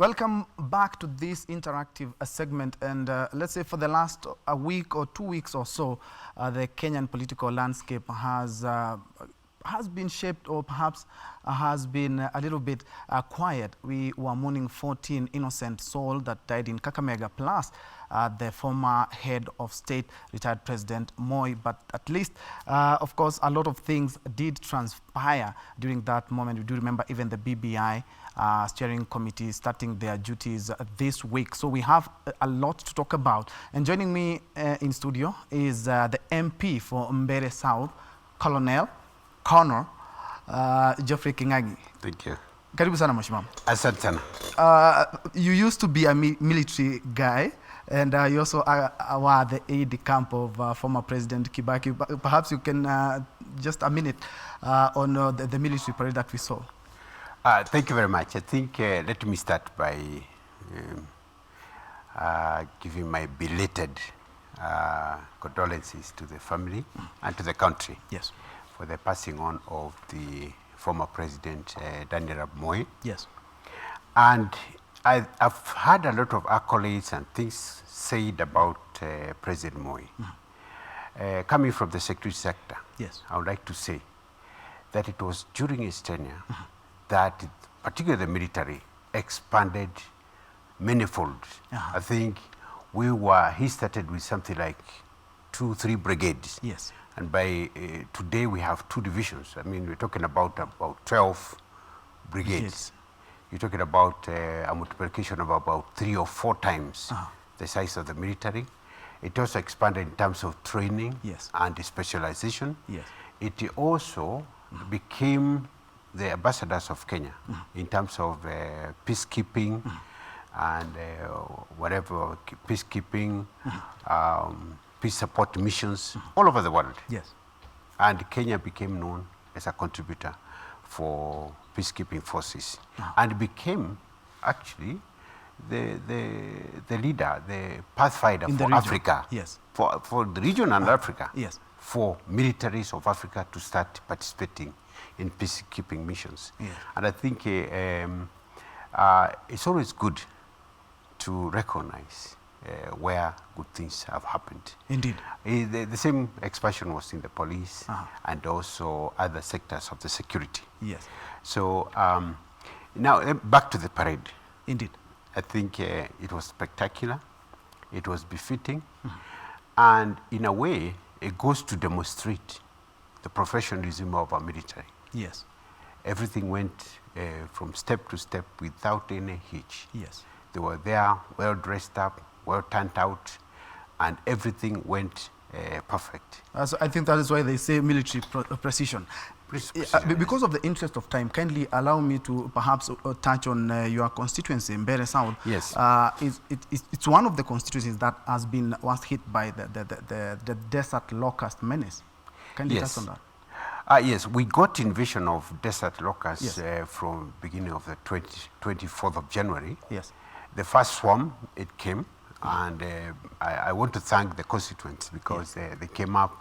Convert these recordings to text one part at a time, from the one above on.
Welcome back to this interactive segment, and let's say for the last a week or 2 weeks or so, the Kenyan political landscape has been shaped, or perhaps has been a little bit quiet. We were mourning 14 innocent souls that died in Kakamega, plus the former head of state, retired President Moi. But at least, of course, a lot of things did transpire during that moment. We do remember even the BBI steering committee starting their duties this week. So we have a lot to talk about. And joining me in studio is the MP for Mbeere South, Colonel Geoffrey Kingagi. Thank you. Karibu sana mheshimiwa. Asante sana. You used to be a military guy, and you also were the aide-de-camp of former President Kibaki. Perhaps you can just a minute on the military parade that we saw. Thank you very much. I think let me start by giving my belated condolences to the family and to the country. Yes. For the passing on of the former President Daniel Moi. Yes. And I've had a lot of accolades and things said about President Moi. Coming from the security sector, yes, I would like to say that it was during his tenure that particularly the military expanded manifold. I think he started with something like 2-3 brigades. Yes. And by today we have 2 divisions. I mean, we're talking about 12 brigades. Yes. You're talking about a multiplication of about 3 or 4 times the size of the military. It also expanded in terms of training, yes, and specialization. Yes. It also became the ambassadors of Kenya in terms of peacekeeping and whatever, peacekeeping, peace support missions all over the world. Yes. And Kenya became known as a contributor for peacekeeping forces and became actually the leader, the pathfinder for Africa. Yes. For the region and Africa. Yes. For militaries of Africa to start participating in peacekeeping missions. Yes. And I think it's always good to recognize where good things have happened. Indeed. The same expression was in the police and also other sectors of the security. Yes. So now back to the parade. Indeed. I think it was spectacular, it was befitting, and in a way it goes to demonstrate the professionalism of our military. Yes. Everything went from step to step without any hitch. Yes. They were there, well dressed up, well turned out, and everything went perfect. So I think that is why they say military precision. Because of the interest of time, kindly allow me to perhaps touch on your constituency, Mbeere South. Yes. It's one of the constituencies that was hit by the desert locust menace. Kindly touch on that. Yes, we got invasion of desert locusts, yes, from beginning of the 24th of January. Yes. The first swarm, it came, and I want to thank the constituents because they came up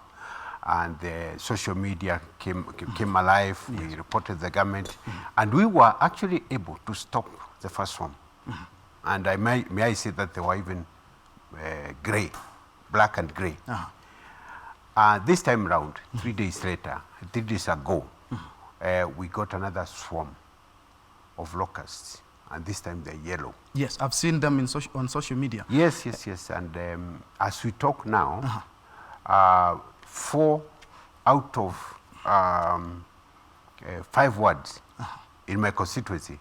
and the social media came alive. Yes. We reported the government, and we were actually able to stop the first swarm. And may I say that they were even gray, black and gray. This time around, 3 days later, 3 days ago, we got another swarm of locusts, and this time they're yellow. Yes, I've seen them on social media. Yes, yes, yes. And as we talk now, 4 out of 5 wards in my constituency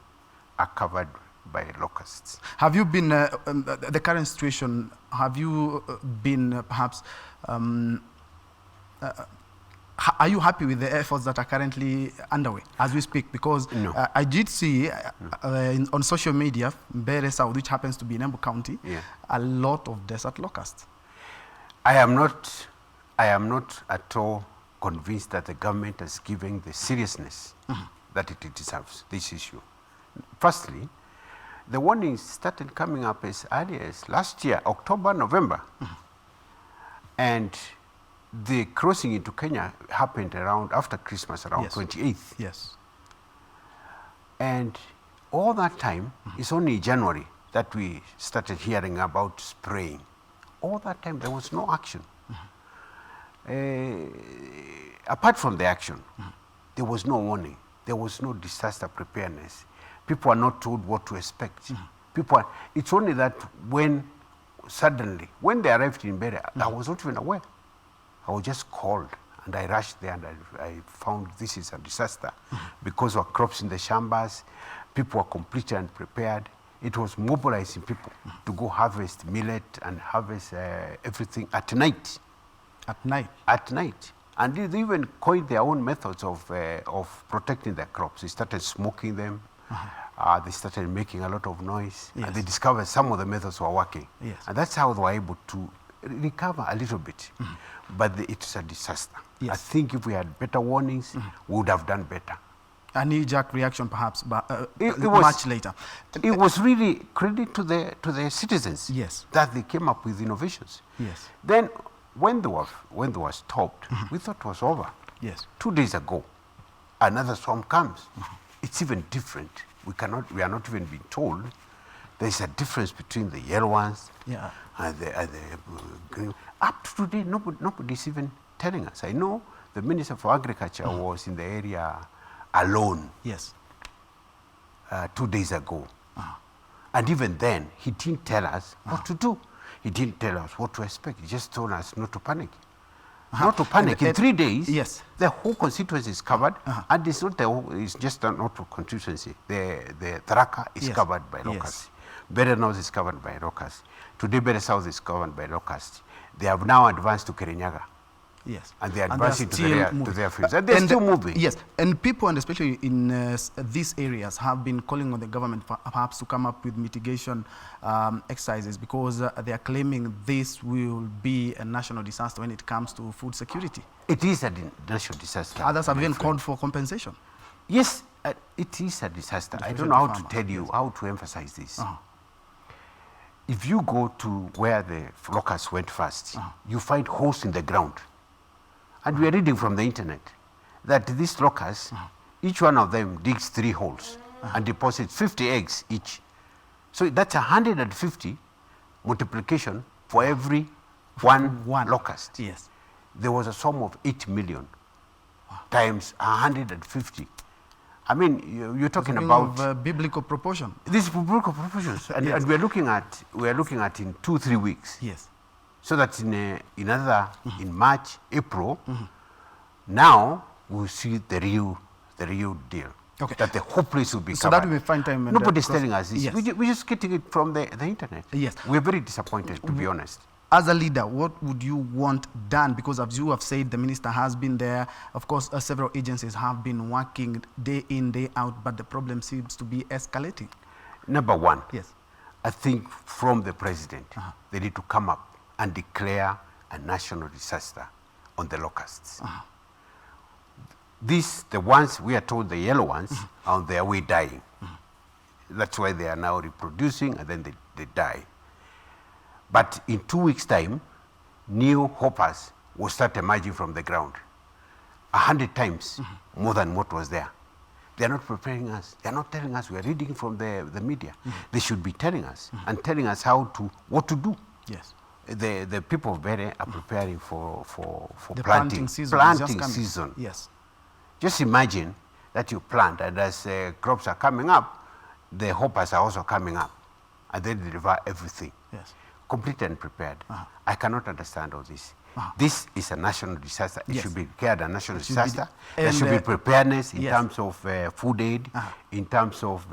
are covered by locusts. Have you been, the current situation, have you been perhaps, are you happy with the efforts that are currently underway as we speak? Because no. I did see on social media, Mbeere South, which happens to be in Embu County, a lot of desert locusts. I am not at all convinced that the government is giving the seriousness that it deserves, this issue. Firstly, the warnings started coming up as early as last year, October, November. And the crossing into Kenya happened around after Christmas, around 28th. Yes. And All that time, it's only January that we started hearing about spraying. All that time, there was no action. Apart from the action, there was no warning. There was no disaster preparedness. People are not told what to expect. It's only that when suddenly, when they arrived in Mbeere, I was not even aware. I was just called and I rushed there and I found this is a disaster because of crops in the shambas. People were completely unprepared. It was mobilizing people to go harvest millet and harvest everything at night. At night? At night. And they even coined their own methods of protecting their crops. They started smoking them. They started making a lot of noise. Yes. And they discovered some of the methods were working. Yes. And that's how they were able to recover a little bit. But it's a disaster. Yes. I think if we had better warnings, we would have done better. A knee-jerk reaction, perhaps, but it was, much later. It was really credit to the citizens. Yes. That they came up with innovations. Yes. Then, when they were stopped, we thought it was over. Yes. 2 days ago, another storm comes. It's even different. We are not even being told. There's a difference between the yellow ones and the green. Up to today, nobody's even telling us. I know the Minister for Agriculture was in the area alone. Yes. 2 days ago. And even then, he didn't tell us what to do. He didn't tell us what to expect. He just told us not to panic. Not to panic. In 3 days, yes, the whole constituency is covered. And it's not it's just not a constituency. The Tharaka is covered by locust. Mbeere North is covered by locust. Today, Mbeere South is covered by locust. They have now advanced to Kirinyaga. Yes. And they are advancing to their fields. And they're still moving. Yes. And people, and especially in these areas, have been calling on the government perhaps to come up with mitigation exercises because they are claiming this will be a national disaster when it comes to food security. It is a national disaster. Others have even called for compensation. Yes, it is a disaster. I don't know how to tell you, how to emphasize this. If you go to where the locusts went first, you find holes in the ground. And we are reading from the internet that these locusts, each one of them digs 3 holes and deposits 50 eggs each. So that's 150 multiplication for every one locust. Yes. There was a sum of 8 million times 150. I mean, you're talking about of, biblical proportion. These biblical proportions, and, and we're looking at in 2-3 weeks. Yes. So that in March, April, now we'll see the real deal. Okay. That the whole place will be covered. So that will be fine time. Nobody's telling us this. Yes. We're just getting it from the internet. Yes. We're very disappointed, to be honest. As a leader, what would you want done? Because as you have said, the minister has been there. Of course, several agencies have been working day in, day out, but the problem seems to be escalating. Number one, yes, I think from the president, they need to come up and declare a national disaster on the locusts. The ones we are told, the yellow ones, are on their way dying. That's why they are now reproducing and then they die. But in 2 weeks' time, new hoppers will start emerging from the ground, 100 times more than what was there. They are not preparing us. They are not telling us. We are reading from the media. They should be telling us and telling us what to do. Yes. The people of Mbeere are preparing for the planting season. season. Yes. Just imagine that you plant, and as crops are coming up, the hoppers are also coming up, and then they devour everything. Yes. Completely unprepared. I cannot understand all this. This is a national disaster. It should be declared a national disaster. There should be preparedness in terms of food aid, in terms of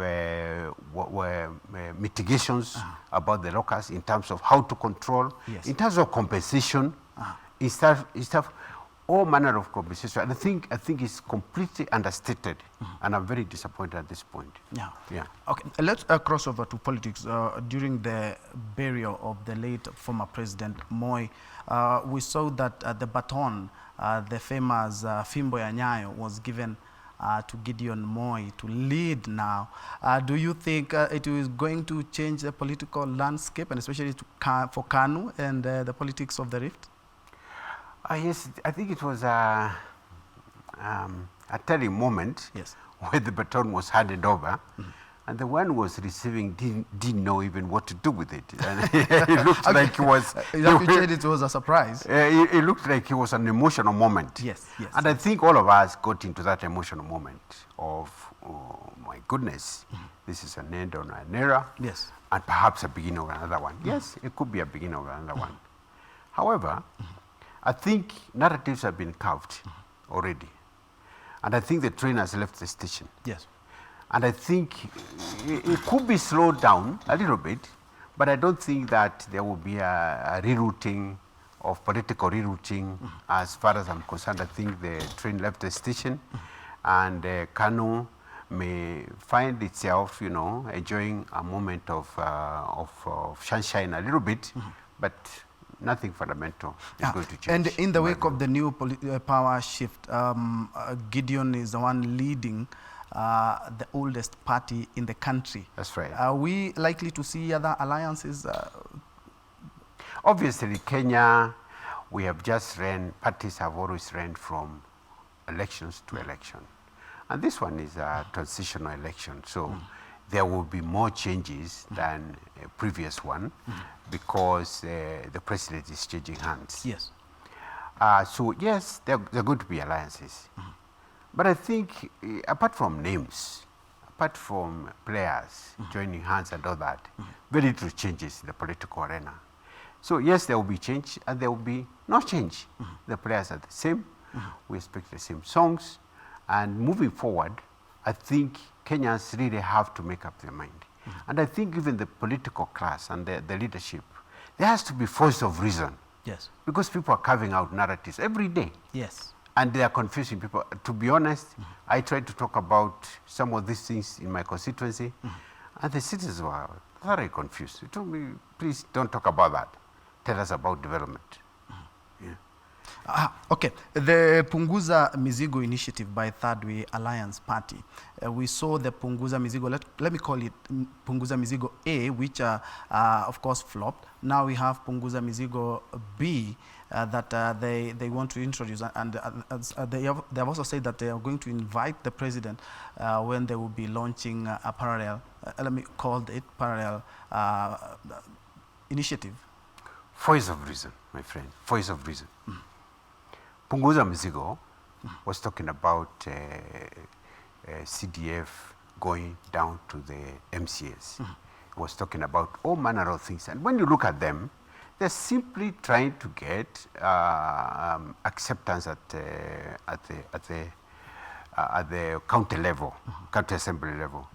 mitigations about the locusts, in terms of how to control, in terms of compensation, in stuff, all manner of compensation. And I think it's completely understated, and I'm very disappointed at this point. Yeah. Okay, let's cross over to politics. During the burial of the late former President Moi, we saw that the baton, the famous Fimbo ya Nyayo, was given to Gideon Moi to lead now. Do you think it is going to change the political landscape, and especially for KANU and the politics of the Rift? Yes, I think it was a telling moment when the baton was handed over and the one who was receiving didn't know even what to do with it. And it looked like he was... You appreciate it was a surprise. It looked like it was an emotional moment. Yes, yes. And I think all of us got into that emotional moment of, oh my goodness, this is an end on an era. Yes. And perhaps a beginning of another one. Yes, it could be a beginning of another one. However, I think narratives have been carved already. And I think the train has left the station. Yes. And I think it could be slowed down a little bit, but I don't think that there will be a rerouting of political rerouting. As far as I'm concerned, I think the train left the station, and Kanu may find itself, you know, enjoying a moment of sunshine a little bit, but nothing fundamental is going to change. And in the wake of the new power shift, Gideon is the one leading the oldest party in the country. That's right. Are we likely to see other alliances? Obviously, Kenya, we have just ran, parties have always ran from elections to election. And this one is a transitional election, so there will be more changes than a previous one because the president is changing hands. Yes. So yes, there are going to be alliances. But I think apart from names, apart from players joining hands and all that, very little changes in the political arena. So yes, there will be change and there will be no change. The players are the same. We expect the same songs. And moving forward, I think Kenyans really have to make up their mind. And I think even the political class and the leadership, there has to be voice of reason. Yes. Because people are carving out narratives every day. Yes. And they are confusing people. To be honest, I tried to talk about some of these things in my constituency, and the citizens were very confused. They told me, please don't talk about that. Tell us about development. Okay, the Punguza Mizigo initiative by Third Way Alliance Party. We saw the Punguza Mizigo, let me call it Punguza Mizigo A, which of course flopped. Now we have Punguza Mizigo B that they want to introduce, and they have also said that they are going to invite the president when they will be launching a parallel, let me call it parallel initiative. Voice of reason, my friend, voice of reason. Punguza Mizigo was talking about CDF going down to the MCAs. He was talking about all manner of things. And when you look at them, they're simply trying to get acceptance at the county level, county assembly level.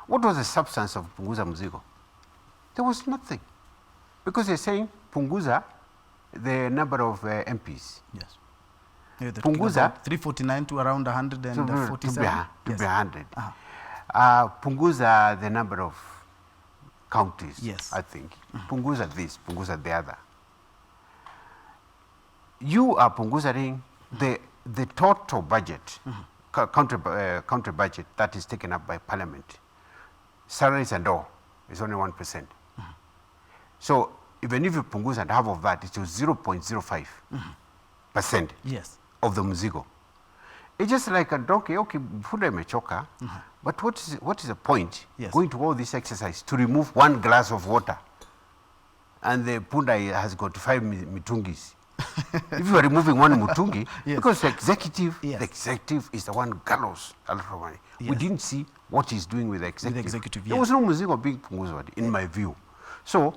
What was the substance of Punguza Mizigo? There was nothing. Because they're saying Punguza, the number of MPs. Yes. Punguza 349 to around 147. To be 100. Punguza the number of counties. Yes. I think. Punguza this, Punguza the other. You are Punguzaing the total budget, country budget that is taken up by Parliament. Salaries and all is only 1%. So even if you Punguza and half of that, it was 0.05%. Yes. Of the Mzigo. It's just like a donkey, okay, food mechoka, but what is the point going to all this exercise to remove one glass of water? And the punda has got 5 mitungis. If you are removing one mutungi, because the executive is the one gallows a lot of money. We didn't see what he's doing with the executive. There was no Mzigo being Punguza, in my view. So,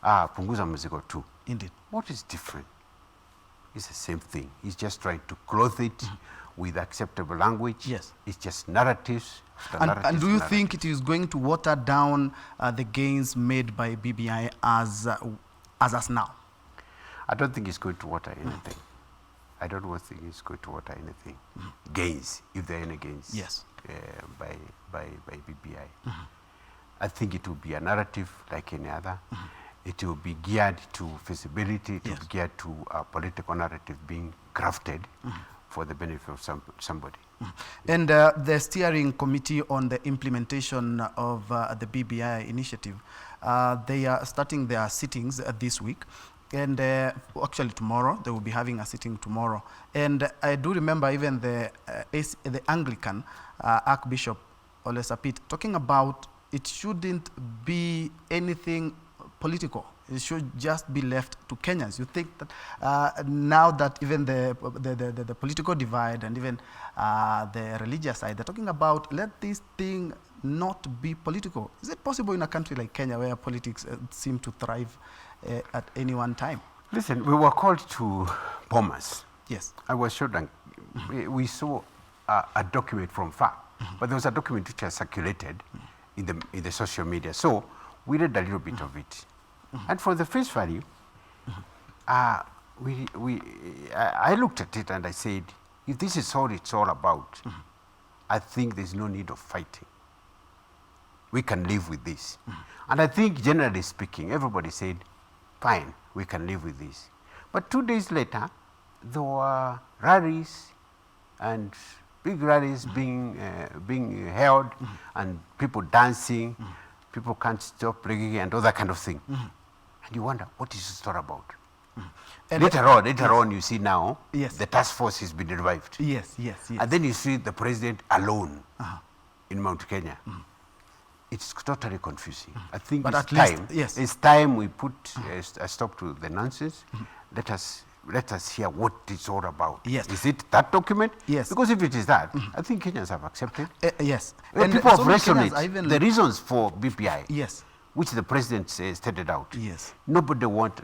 Punguza Mzigo too. Indeed. What is different? It's the same thing. He's just trying to clothe it with acceptable language. Yes. It's just narratives. And do you think it is going to water down the gains made by BBI as us now? I don't think it's going to water anything. I don't think it's going to water anything. Gains, if there are any gains. Yes. By BBI. I think it will be a narrative like any other. It will be geared to feasibility, it will be geared to a political narrative being crafted for the benefit of somebody. And the steering committee on the implementation of the BBI initiative, they are starting their sittings this week. And actually tomorrow, they will be having a sitting tomorrow. And I do remember even the Anglican Archbishop Ole Sapit talking about it shouldn't be anything political. It should just be left to Kenyans. You think that now that even the political divide and even the religious side, they're talking about let this thing not be political. Is it possible in a country like Kenya where politics seem to thrive at any one time? Listen, we were called to bombers. Yes. I was sure that we saw a document from far, but there was a document which was circulated in the social media. So we read a little bit of it. And for the face value, I looked at it and I said, if this is all it's all about, I think there's no need of fighting. We can live with this. And I think generally speaking, everybody said, fine, we can live with this. But 2 days later, there were rallies and big rallies being held and people dancing, people can't stop reggae and all that kind of thing. And you wonder, what is this all about? And later on, you see now, the task force has been revived. Yes. And then you see the president alone in Mount Kenya. It's totally confusing. I think it's time we put a stop to the nonsense. Let us hear what it's all about. Yes. Is it that document? Yes. Because if it is that, I think Kenyans have accepted. Yes. And people have wrestled the reasons for BPI. Yes. Which the president stated out. Yes. Nobody wants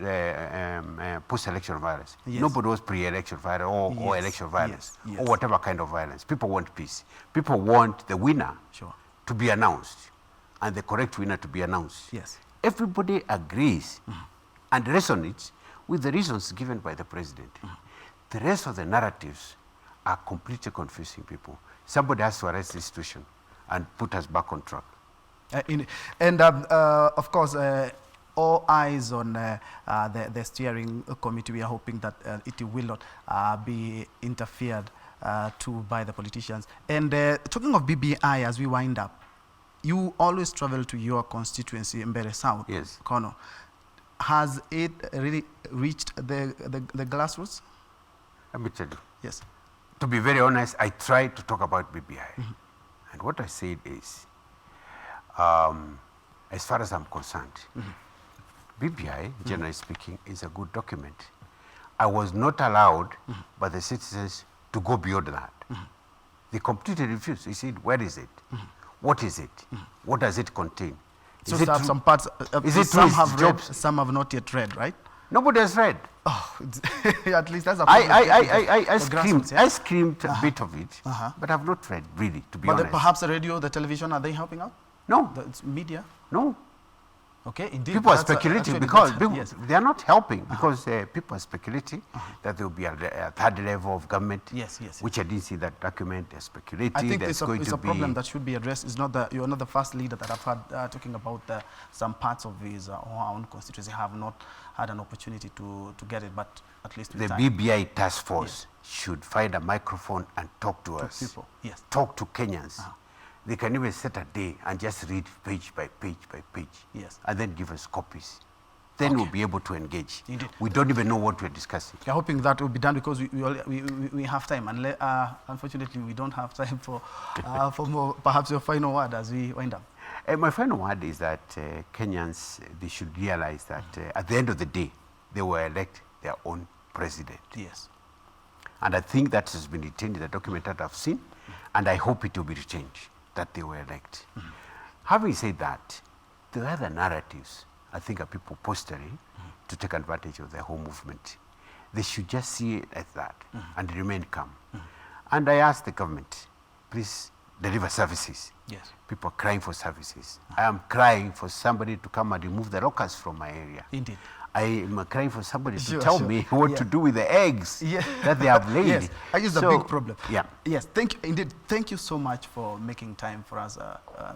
post-election violence. Yes. Nobody wants pre-election violence or election violence or whatever kind of violence. People want peace. People want the winner to be announced and the correct winner to be announced. Yes. Everybody agrees and resonates with the reasons given by the president. The rest of the narratives are completely confusing people. Somebody has to arrest this situation and put us back on track. Of course, all eyes on the steering committee. We are hoping that it will not be interfered to by the politicians. And talking of BBI, as we wind up, you always travel to your constituency, Mbeere South. Yes. Kono. Has it really reached the grassroots? Let me tell you. Yes. To be very honest, I tried to talk about BBI. And what I said is, as far as I'm concerned, BBI, generally speaking, is a good document. I was not allowed by the citizens to go beyond that. They completely refused. They said, where is it? What is it? What does it contain? So some parts, some have read, some have not yet read, right? Nobody has read. Oh, at least that's a I screamed a bit of it, but I've not read, really, to be honest. But perhaps the radio, the television, are they helping out? No. The media? No. Okay, indeed. People are speculating because they are not helping because people are speculating that there will be a third level of government. Yes. Which I didn't see that document. They're speculating. I think it's a problem that should be addressed. It's not you're not the first leader that I've had talking about some parts of his our own constituency have not had an opportunity to get it, but at least the BBI task force should find a microphone and talk to us. People. Yes. Talk to Kenyans. They can even set a day and just read page by page by page. Yes. And then give us copies. Then we'll be able to engage. Indeed. We don't even know what we're discussing. I'm hoping that will be done because we have time. And unfortunately, we don't have time for more, perhaps your final word as we wind up. My final word is that Kenyans, they should realize that at the end of the day, they will elect their own president. Yes. And I think that has been retained in the document that I've seen, and I hope it will be retained that they were elected. Having said that, the other narratives, I think, are people posturing to take advantage of the whole movement. They should just see it as that and remain calm. And I ask the government, please deliver services. Yes. People are crying for services. I am crying for somebody to come and remove the locusts from my area. Indeed. I am crying for somebody to tell me what to do with the eggs that they have laid. Yes, I guess the big problem. Yeah. Yes, thank you so much for making time for us,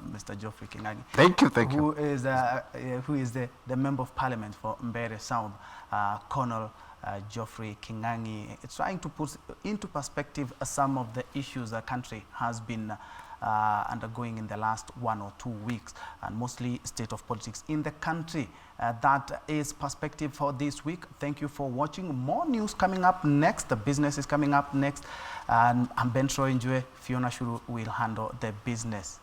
Mr. Geoffrey Kingagi. Thank you. Who is the Member of Parliament for Mbeere South, Colonel Geoffrey Kingagi. It's trying to put into perspective some of the issues the country has been undergoing in the last 1 or 2 weeks, and mostly state of politics in the country. That is perspective for this week. Thank you for watching. More news coming up next. The business is coming up next. And I'm Ben Troy Njue. Fiona Shuru will handle the business.